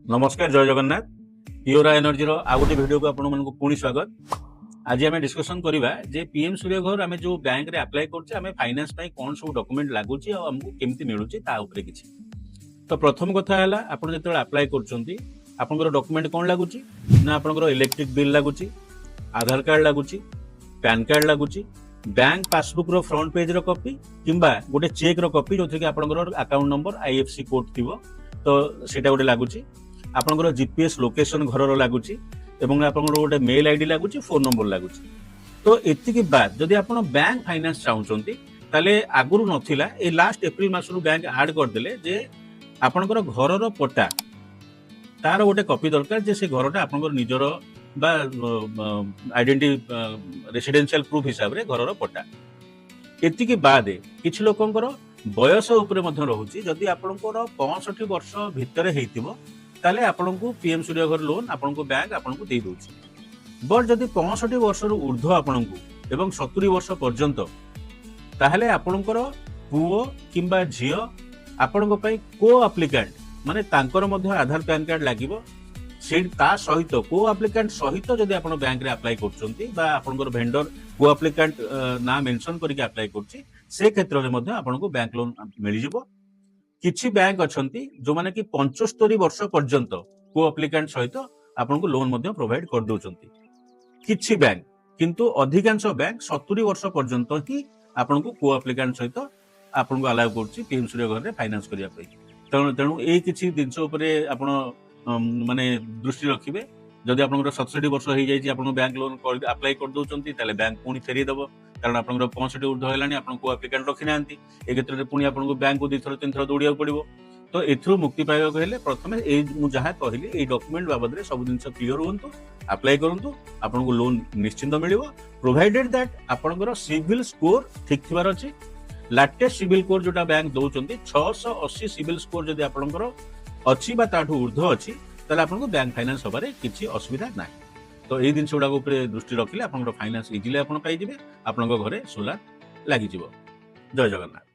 नमस्कार जय जगन्नाथ पियोरा एनर्जी आउ गोटे वीडियो को आपण मानक पुणी स्वागत। आज आम डिस्कसन करवा जे पीएम सूर्यघर आम जो बैंक रे अप्लाई करछे फाइनेंस कौन सब डॉक्यूमेंट लागुची और हमको केमती मिलुची ता ऊपर किछि। तो प्रथम कथा है आपण जते अप्लाई करछंती आपनकर डॉक्यूमेंट कौन लागुची ना आपनकर इलेक्ट्रिक बिल लागुची, आधार कार्ड लागुची, पैन कार्ड लागुची, बैंक पासबुक रो फ्रंट पेज रो कॉपी किंबा गोटे चेक रो कॉपी जो कि आपनकर अकाउंट नंबर आईएफसी कोड थिवो तो सेटा गोटे लागुची। आपनकर जीपीएस लोकेशन घर लागुची एवं आपनकर गोटे मेल आईडी लागुची, फोन नंबर लागुची। तो एतिकी बाद जदि आपण बैंक फाइनेंस चाहउचंती ताले आगुरु नथिला ए लास्ट एप्रिल मासरु बैंक ऐड कर देले जे आपनकर घर रो पट्टा तार गोटे कॉपी दरकार जे से घरटा आपनकर निजर बा आइडेंटिटी रेसिडेंशियल प्रूफ हिसाब रे घर रो पट्टा। एतिकी बाद किछि लोकंकर बयस उपरे मध्य रहुची जदि आपनकर 65 वर्ष भितर हेइतिबो ताले आपनको पीएम सूर्यघर लोन आपनको बैंक आपनको दे दोची। बट जदि 65 वर्ष ऊर्ध्व आपनको एवं 70 वर्ष पर्यंत ताहले आपनकर पुओ किंबा झियो आपनको पई को एप्लिकेंट माने तांकर मध्य आधार पैन कार्ड लागिवो से ता सहित को एप्लिकेंट सहित जदि आपण बैंक रे अप्लाई करछंती बा आपनकर वेंडर को एप्लिकेंट ना मेंशन करके अप्लाई करछि से क्षेत्र रे मध्य आपनको बैंक लोन मिलि जिवो। किछि बैंक अछंती जो माने कि 75 वर्ष पर्यंत को एप्लिकेंट सहित आपनको लोन मध्य प्रोवाइड कर दोचंती। किछि बैंक किंतु अधिकांश बैंक 70 वर्ष पर्यंत ही आपनको को एप्लिकेंट सहित आपनको अलाउ करछि पीएम सूर्यघर रे फाइनेंस करिया पई। तेणु ए किछि दिनस उपरे आपण माने दृष्टि रखिबे। जदि आपनकर 67 वर्ष हो जाई आपण बैंक लोन अप्लाई कर दोचंती ताले बैंक पुनी फेरी देबो कारण आपनकर 65 ऊर्ध्व हेलानी आपण को एप्लिकेंट रखि नांती ए क्षेत्र रे पुनी आपनको बैंक को 2 थर 3 थर दौड़िया पड़िबो। तो एथरो मुक्ति पाइबा हेले प्रथमे ए मु जहा कहली ए डॉक्यूमेंट बाबद रे सब दिन क्लियर होंतु अप्लाई करंतु आपनको लोन निश्चिंत मिलिबो प्रोवाइडेड दैट आपनकर सिविल स्कोर ठीक थिबार अछि। लेटेस्ट सिविल स्कोर जोटा बैंक दोचंती 680 सिविल स्कोर जदि आपनकर अछि बा ताठू ऊर्ध्व अछि ताले आपनको बैंक फाइनेंस होबारे किछि असुविधा नाही। तो ए दिन गुडा उपरे दृष्टि रखिले आपनकर फाइनेंस इजिली आपन पाई जिवे आपनकर घरे सोलार लागि जिवो। जय जगन्नाथ।